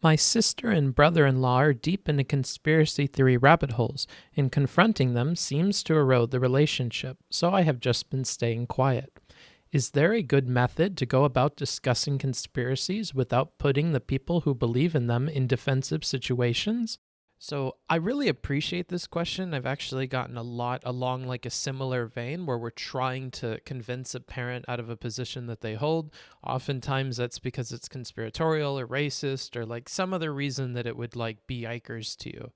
My sister and brother-in-law are deep into conspiracy theory rabbit holes, and confronting them seems to erode the relationship, so I have just been staying quiet. Is there a good method to go about discussing conspiracies without putting the people who believe in them in defensive situations? So I really appreciate this question. I've actually gotten a lot along like a similar vein where we're trying to convince a parent out of a position that they hold. Oftentimes that's because it's conspiratorial or racist or like some other reason that it would like be yikers to you.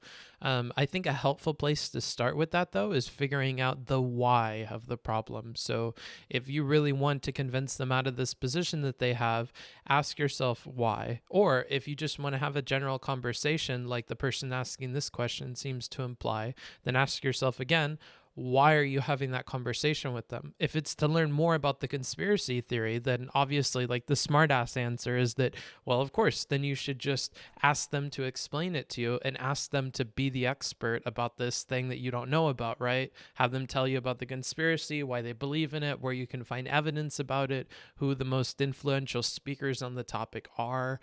I think a helpful place to start with that though is figuring out the why of the problem. So if you really want to convince them out of this position that they have, ask yourself why. Or if you just want to have a general conversation like the person asking this question seems to imply, then ask yourself again, why are you having that conversation with them? If it's to learn more about the conspiracy theory, then obviously like the smartass answer is that, well, of course, then you should just ask them to explain it to you and ask them to be the expert about this thing that you don't know about, right? Have them tell you about the conspiracy, why they believe in it, where you can find evidence about it, who the most influential speakers on the topic are,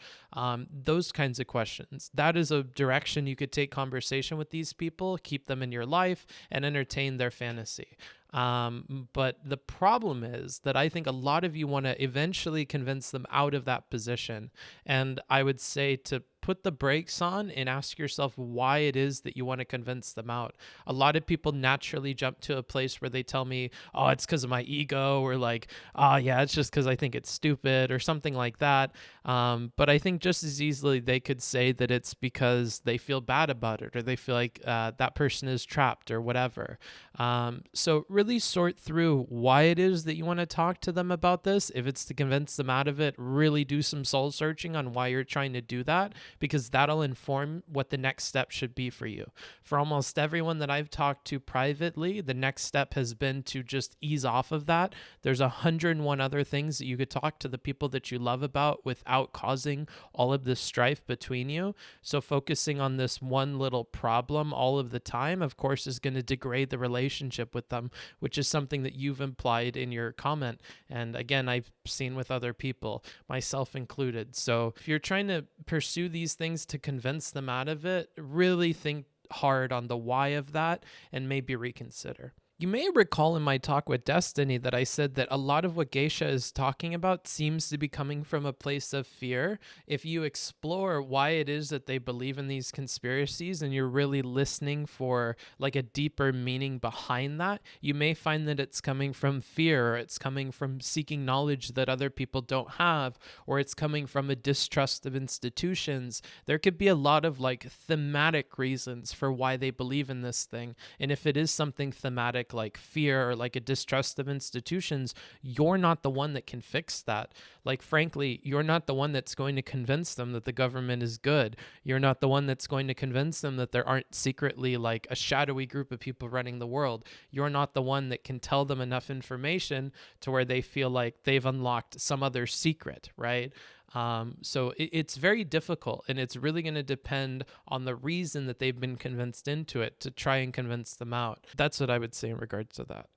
those kinds of questions. That is a direction you could take conversation with these people, keep them in your life, and entertain their fantasy. But the problem is that I think a lot of you want to eventually convince them out of that position. And I would say to put the brakes on and ask yourself why it is that you want to convince them out. A lot of people naturally jump to a place where they tell me, oh, it's because of my ego, or like, oh, yeah, it's just because I think it's stupid, or something like that. But I think just as easily they could say that it's because they feel bad about it, or they feel like that person is trapped, or whatever. So really sort through why it is that you want to talk to them about this. If it's to convince them out of it, really do some soul searching on why you're trying to do that, because that'll inform what the next step should be for you. For almost everyone that I've talked to privately, the next step has been to just ease off of that. There's 101 other things that you could talk to the people that you love about without causing all of this strife between you. So focusing on this one little problem all of the time, of course, is going to degrade the relationship with them, which is something that you've implied in your comment. And again, I've seen with other people, myself included. So if you're trying to pursue these things to convince them out of it, really think hard on the why of that and maybe reconsider. You may recall in my talk with Destiny that I said that a lot of what Geisha is talking about seems to be coming from a place of fear. If you explore why it is that they believe in these conspiracies and you're really listening for like a deeper meaning behind that, you may find that it's coming from fear, or it's coming from seeking knowledge that other people don't have, or it's coming from a distrust of institutions. There could be a lot of like thematic reasons for why they believe in this thing. And if it is something thematic, like fear or like a distrust of institutions, you're not the one that can fix that. Like, frankly, you're not the one that's going to convince them that the government is good. You're not the one that's going to convince them that there aren't secretly like a shadowy group of people running the world. You're not the one that can tell them enough information to where they feel like they've unlocked some other secret, right? So it's very difficult, and it's really going to depend on the reason that they've been convinced into it to try and convince them out. That's what I would say in regards to that.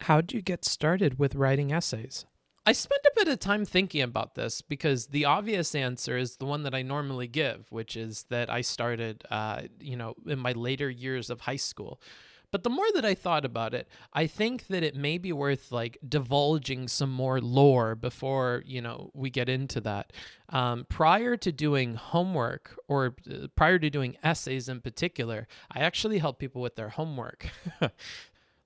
How'd you get started with writing essays? I spent a bit of time thinking about this because the obvious answer is the one that I normally give, which is that I started, in my later years of high school. But the more that I thought about it, I think that it may be worth like divulging some more lore before, we get into that. Prior to doing homework, or prior to doing essays in particular, I actually help people with their homework.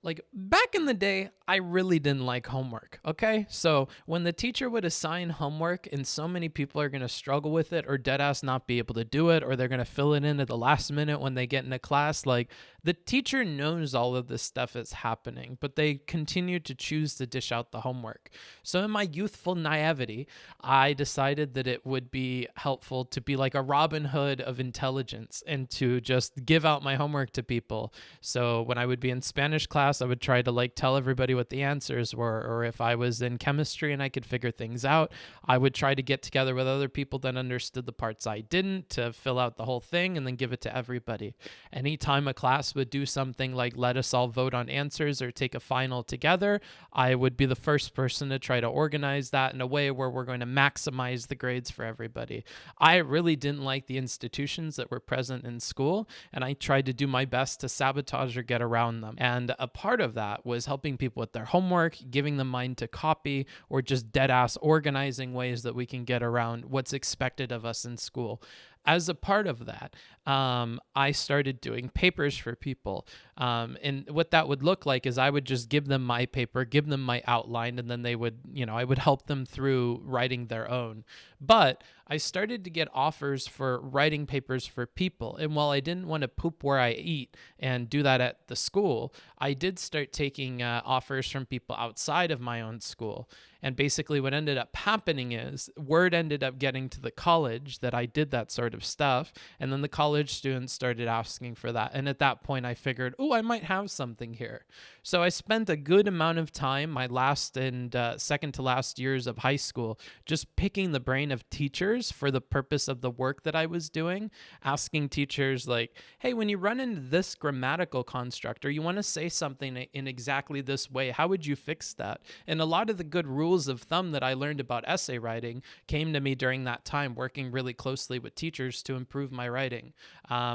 Like back in the day, I really didn't like homework, okay? So when the teacher would assign homework and so many people are going to struggle with it or deadass not be able to do it, or they're going to fill it in at the last minute when they get into class, like the teacher knows all of this stuff is happening, but they continue to choose to dish out the homework. So in my youthful naivety, I decided that it would be helpful to be like a Robin Hood of intelligence and to just give out my homework to people. So when I would be in Spanish class, class, I would try to like tell everybody what the answers were. Or if I was in chemistry and I could figure things out, I would try to get together with other people that understood the parts I didn't to fill out the whole thing and then give it to everybody. Anytime a class would do something like let us all vote on answers or take a final together, I would be the first person to try to organize that in a way where we're going to maximize the grades for everybody. I really didn't like the institutions that were present in school, and I tried to do my best to sabotage or get around them. And a part of that was helping people with their homework, giving them mine to copy, or just dead ass organizing ways that we can get around what's expected of us in school. As a part of that, I started doing papers for people. And what that would look like is I would just give them my paper, give them my outline, and then they would, I would help them through writing their own. But I started to get offers for writing papers for people. And while I didn't want to poop where I eat and do that at the school, I did start taking offers from people outside of my own school. And basically what ended up happening is word ended up getting to the college that I did that sort of stuff. And then the college students started asking for that. And at that point I figured, oh, I might have something here. So I spent a good amount of time, my last and second to last years of high school, just picking the brain of teachers for the purpose of the work that I was doing, asking teachers like, hey, when you run into this grammatical construct or you want to say something in exactly this way, how would you fix that? And a lot of the good rules of thumb that I learned about essay writing came to me during that time, working really closely with teachers to improve my writing. I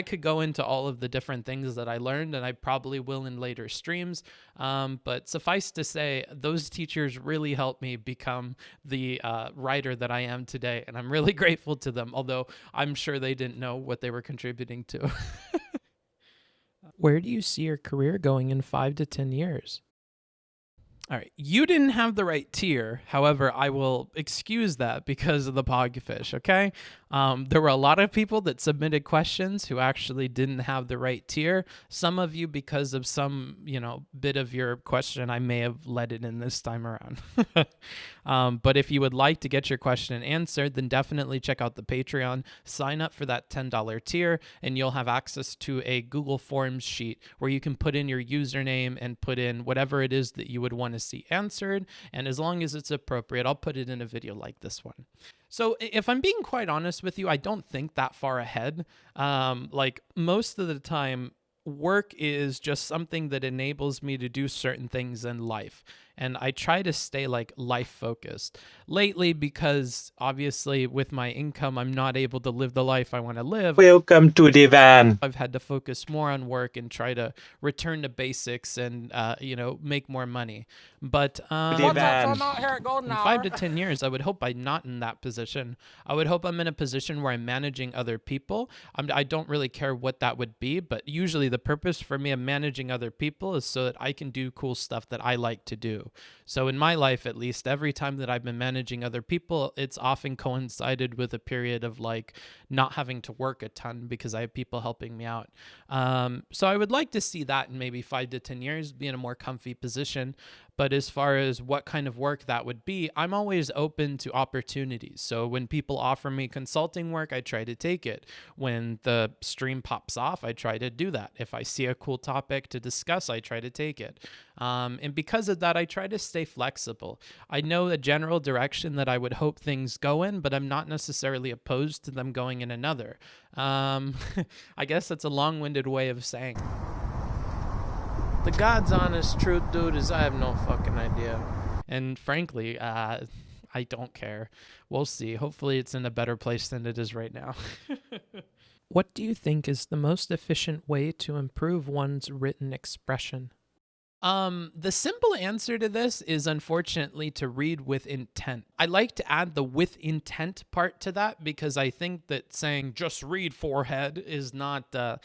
could go into all of the different things that I learned, and I probably will in later streams. But suffice to say, those teachers really helped me become the writer that I am today. And I'm really grateful to them, although I'm sure they didn't know what they were contributing to. Where do you see your career going in 5 to 10 years? All right, you didn't have the right tier. However, I will excuse that because of the Pogfish, okay? There were a lot of people that submitted questions who actually didn't have the right tier. Some of you, because of some, bit of your question, I may have let it in this time around. But if you would like to get your question answered, then definitely check out the Patreon. Sign up for that $10 tier, and you'll have access to a Google Forms sheet where you can put in your username and put in whatever it is that you would want to see answered. And as long as it's appropriate, I'll put it in a video like this one. So if I'm being quite honest with you, I don't think that far ahead. Most of the time, work is just something that enables me to do certain things in life. And I try to stay life focused. Lately, because obviously with my income, I'm not able to live the life I want to live. Welcome to the van. I've had to focus more on work and try to return to basics and, make more money. But The van. in 5 to 10 years, I would hope I'm not in that position. I would hope I'm in a position where I'm managing other people. I don't really care what that would be, but usually the purpose for me of managing other people is so that I can do cool stuff that I like to do. So in my life, at least, every time that I've been managing other people, it's often coincided with a period of not having to work a ton because I have people helping me out. So I would like to see that in maybe 5 to 10 years, be in a more comfy position. But as far as what kind of work that would be, I'm always open to opportunities. So when people offer me consulting work, I try to take it. When the stream pops off, I try to do that. If I see a cool topic to discuss, I try to take it. And because of that, I try to stay flexible. I know the general direction that I would hope things go in, but I'm not necessarily opposed to them going in another. I guess that's a long-winded way of saying. The God's honest truth, dude, is I have no fucking idea. And frankly, I don't care. We'll see. Hopefully it's in a better place than it is right now. What do you think is the most efficient way to improve one's written expression? The simple answer to this is unfortunately to read with intent. I like to add the with intent part to that because I think that saying just read forehead is not a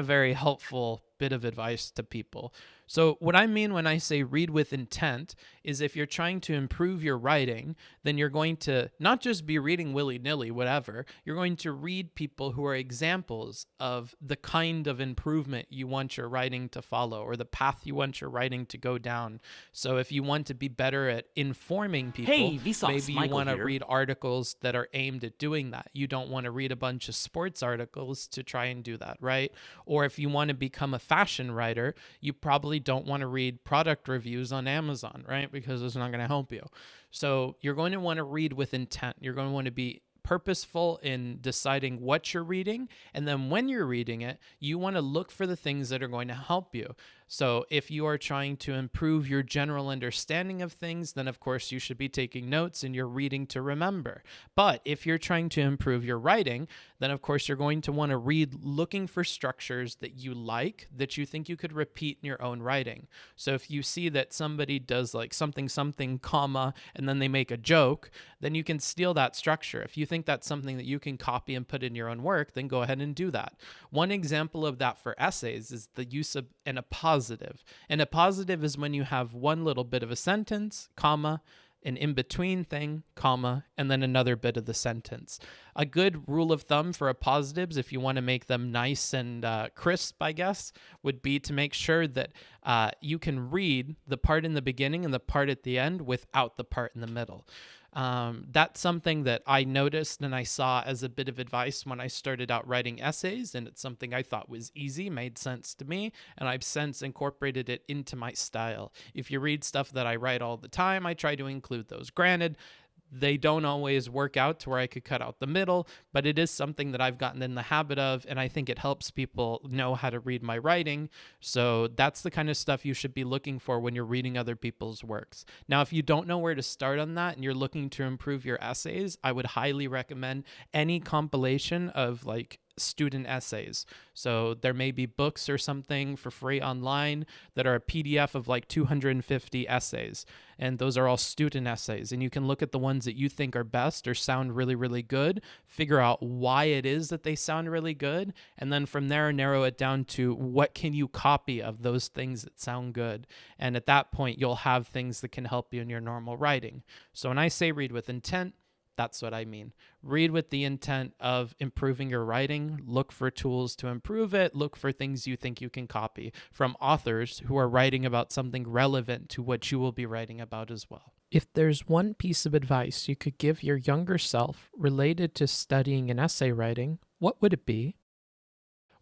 very helpful bit of advice to people. So, what I mean when I say read with intent is if you're trying to improve your writing, then you're going to not just be reading willy nilly, whatever, you're going to read people who are examples of the kind of improvement you want your writing to follow or the path you want your writing to go down. So, if you want to be better at informing people, Hey, Vsauce, maybe you Michael want to here. read articles that are aimed at doing that. You don't want to read a bunch of sports articles to try and do that, right? Or if you want to become a fashion writer, you probably don't want to read product reviews on Amazon, right? Because it's not going to help you. So you're going to want to read with intent. You're going to want to be purposeful in deciding what you're reading. And then when you're reading it, you want to look for the things that are going to help you. So if you are trying to improve your general understanding of things, then of course you should be taking notes and you're reading to remember. But if you're trying to improve your writing, then of course you're going to want to read looking for structures that you like, that you think you could repeat in your own writing. So if you see that somebody does like something, comma, and then they make a joke, then you can steal that structure. If you think that's something that you can copy and put in your own work, then go ahead and do that. One example of that for essays is the use of an appositive. And a positive is when you have one little bit of a sentence, comma, an in-between thing, comma, and then another bit of the sentence. A good rule of thumb for appositives, if you want to make them nice and crisp, I guess, would be to make sure that you can read the part in the beginning and the part at the end without the part in the middle. That's something that I noticed and I saw as a bit of advice when I started out writing essays, and it's something I thought was easy, made sense to me, and I've since incorporated it into my style. If you read stuff that I write all the time, I try to include those. Granted, they don't always work out to where I could cut out the middle, but it is something that I've gotten in the habit of, and I think it helps people know how to read my writing. So that's the kind of stuff you should be looking for when you're reading other people's works. Now, if you don't know where to start on that and you're looking to improve your essays, I would highly recommend any compilation of like student essays. So there may be books or something for free online that are a PDF of like 250 essays. And those are all student essays. And you can look at the ones that you think are best or sound really, really good, figure out why it is that they sound really good, and then from there narrow it down to what can you copy of those things that sound good. And at that point, you'll have things that can help you in your normal writing. So when I say read with intent, that's what I mean. Read with the intent of improving your writing. Look for tools to improve it. Look for things you think you can copy from authors who are writing about something relevant to what you will be writing about as well. If there's one piece of advice you could give your younger self related to studying and essay writing, what would it be?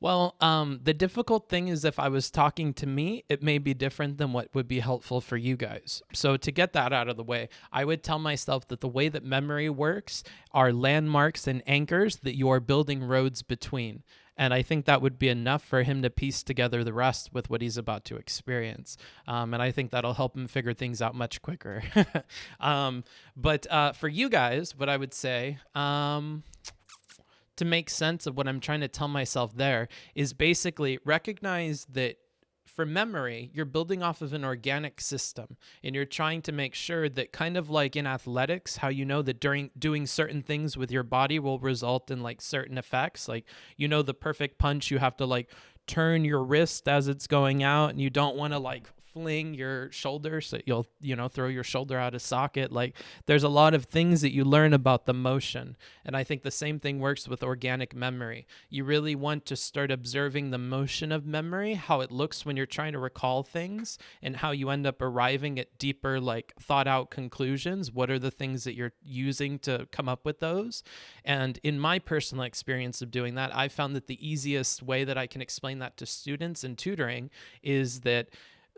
Well, the difficult thing is if I was talking to me, it may be different than what would be helpful for you guys. So to get that out of the way, I would tell myself that the way that memory works are landmarks and anchors that you are building roads between. And I think that would be enough for him to piece together the rest with what he's about to experience. And I think that'll help him figure things out much quicker. But for you guys, what I would say, to make sense of what I'm trying to tell myself there is basically recognize that for memory, you're building off of an organic system and you're trying to make sure that kind of like in athletics, how you know that during doing certain things with your body will result in like certain effects. Like, you know, the perfect punch, you have to like turn your wrist as it's going out and you don't want to like fling your shoulder so you'll, you know, throw your shoulder out of socket. Like there's a lot of things that you learn about the motion. And I think the same thing works with organic memory. You really want to start observing the motion of memory, how it looks when you're trying to recall things and how you end up arriving at deeper, like thought out conclusions. What are the things that you're using to come up with those? And in my personal experience of doing that, I found that the easiest way that I can explain that to students in tutoring is that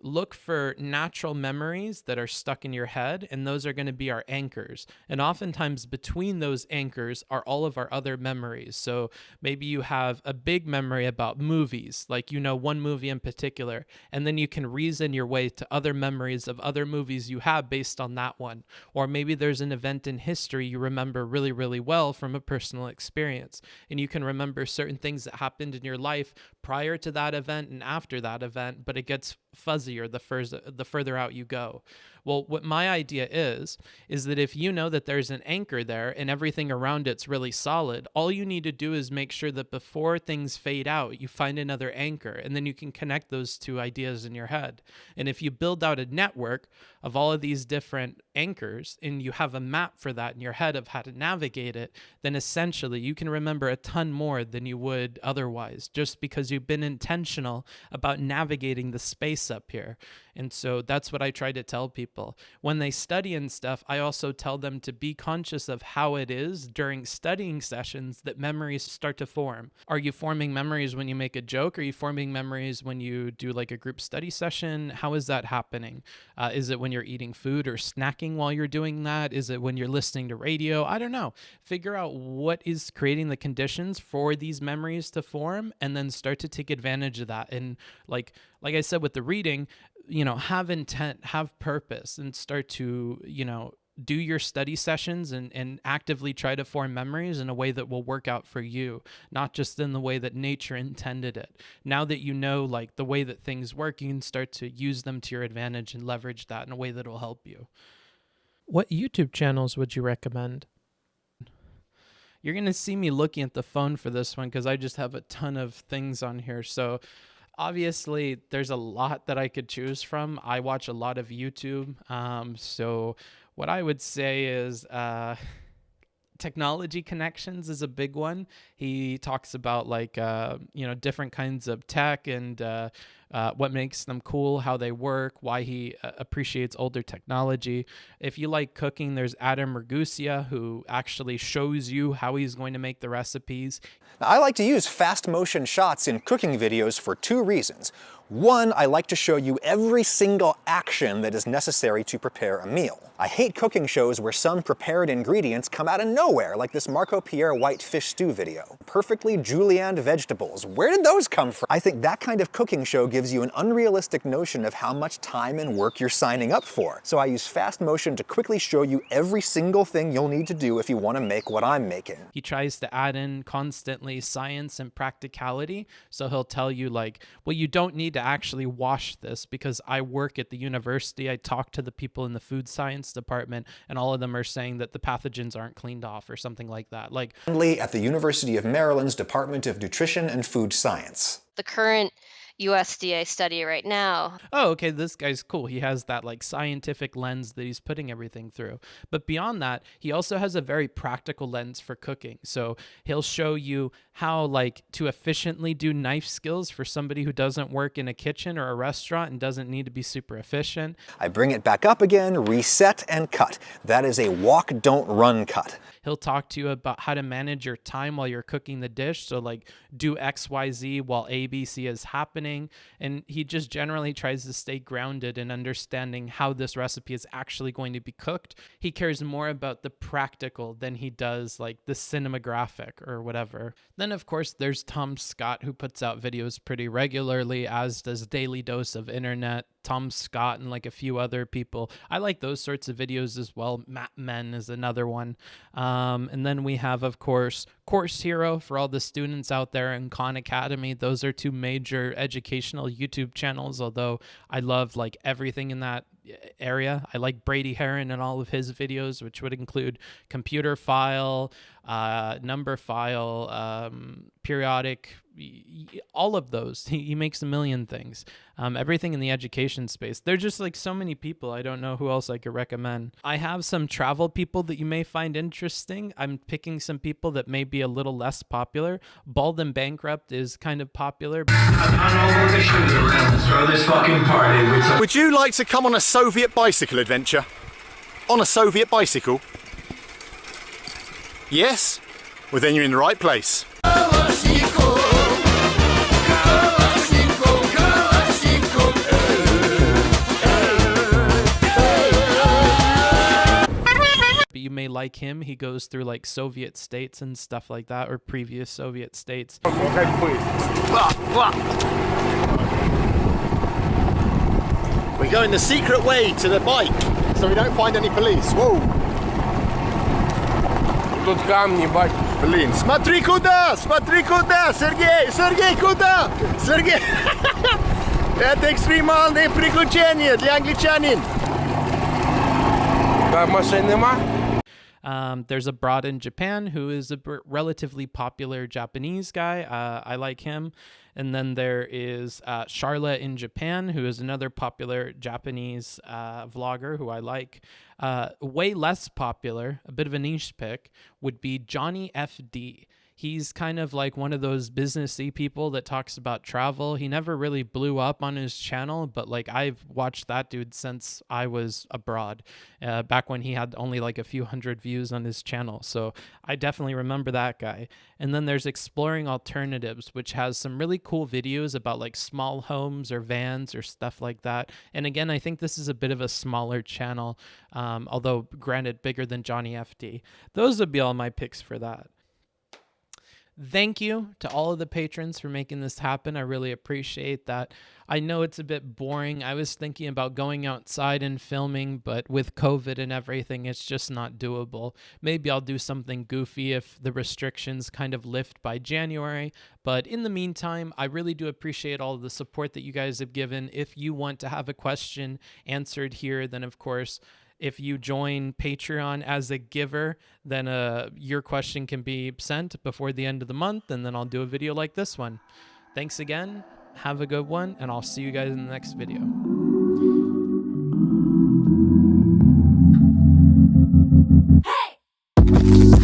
look for natural memories that are stuck in your head, and those are going to be our anchors. And oftentimes between those anchors are all of our other memories. So maybe you have a big memory about movies, like you know one movie in particular, and then you can reason your way to other memories of other movies you have based on that one. Or maybe there's an event in history you remember really, really well from a personal experience, and you can remember certain things that happened in your life prior to that event and after that event, but it gets fuzzier the further out you go. Well, what my idea is that if you know that there's an anchor there and everything around it's really solid, all you need to do is make sure that before things fade out, you find another anchor, and then you can connect those two ideas in your head. And if you build out a network of all of these different anchors and you have a map for that in your head of how to navigate it, then essentially you can remember a ton more than you would otherwise, just because you've been intentional about navigating the space up here. And so that's what I try to tell people. When they study and stuff, I also tell them to be conscious of how it is during studying sessions that memories start to form. Are you forming memories when you make a joke? Are you forming memories when you do like a group study session? How is that happening? Is it when you're eating food or snacking while you're doing that? Is it when you're listening to radio? I don't know. Figure out what is creating the conditions for these memories to form, and then start to take advantage of that. And like I said with the reading, have intent, have purpose, and start to, do your study sessions and actively try to form memories in a way that will work out for you, not just in the way that nature intended it. Now that you know, like, the way that things work, you can start to use them to your advantage and leverage that in a way that will help you. What YouTube channels would you recommend? You're going to see me looking at the phone for this one because I just have a ton of things on here. So obviously, there's a lot that I could choose from. I watch a lot of YouTube. So what I would say is Technology Connections is a big one. He talks about different kinds of tech and what makes them cool, how they work, why he appreciates older technology. If you like cooking, there's Adam Ragusa, who actually shows you how he's going to make the recipes. Now, I like to use fast motion shots in cooking videos for two reasons. One, I like to show you every single action that is necessary to prepare a meal. I hate cooking shows where some prepared ingredients come out of nowhere, like this Marco Pierre white fish stew video. Perfectly julienned vegetables. Where did those come from? I think that kind of cooking show gives you an unrealistic notion of how much time and work you're signing up for. So I use fast motion to quickly show you every single thing you'll need to do if you want to make what I'm making. He tries to add in constantly science and practicality. So he'll tell you, like, well, you don't need to actually wash this because I work at the university. I talk to the people in the food science department, and all of them are saying that the pathogens aren't cleaned off or something like that. Like, at the University of Maryland's Department of Nutrition and Food Science. The current USDA study right now. Oh, okay, this guy's cool. He has that like scientific lens that he's putting everything through. But beyond that, he also has a very practical lens for cooking. So he'll show you how like to efficiently do knife skills for somebody who doesn't work in a kitchen or a restaurant and doesn't need to be super efficient. I bring it back up again, reset, and cut. That is a walk, don't run cut. He'll talk to you about how to manage your time while you're cooking the dish. So like do X, Y, Z while A, B, C is happening. And he just generally tries to stay grounded in understanding how this recipe is actually going to be cooked. He cares more about the practical than he does like the cinematographic or whatever. Then of course there's Tom Scott, who puts out videos pretty regularly, as does Daily Dose of Internet, Tom Scott, and like a few other people. I like those sorts of videos as well. Matt Men is another one. And then we have, of course, Course Hero for all the students out there, in Khan Academy. Those are two major educational YouTube channels, although I love like everything in that area. I like Brady Heron and all of his videos, which would include computer file, number file, periodic, all of those. He makes a million things. Everything in the education space. There's just like so many people. I don't know who else I could recommend. I have some travel people that you may find interesting. I'm picking some people that may be a little less popular. Bald and Bankrupt is kind of popular. Would you like to come on a Soviet bicycle adventure? On a Soviet bicycle? Yes? Well, then you're in the right place. You may like him. He goes through like Soviet states and stuff like that, or previous Soviet states. We go in the secret way to the bike, so we don't find any police. Whoa! Тут камни, бать. Блин, смотри куда! Смотри куда! Сергей! Сергей, куда? Сергей! Это экстремальные приключения для англичанин! There's a broad in Japan who is a relatively popular Japanese guy. I like him. And then there is Charlotte in Japan, who is another popular Japanese vlogger who I like. Way less popular, a bit of a niche pick, would be Johnny FD. He's kind of like one of those businessy people that talks about travel. He never really blew up on his channel, but like I've watched that dude since I was abroad, back when he had only like a few hundred views on his channel. So I definitely remember that guy. And then there's Exploring Alternatives, which has some really cool videos about like small homes or vans or stuff like that. And again, I think this is a bit of a smaller channel, although granted bigger than Johnny FD. Those would be all my picks for that. Thank you to all of the patrons for making this happen. I really appreciate that. I know it's a bit boring. I was thinking about going outside and filming, but with COVID and everything, it's just not doable. Maybe I'll do something goofy if the restrictions kind of lift by January. But in the meantime, I really do appreciate all of the support that you guys have given. If you want to have a question answered here, then of course, if you join Patreon as a giver, then your question can be sent before the end of the month, and then I'll do a video like this one. Thanks again. Have a good one, and I'll see you guys in the next video. Hey!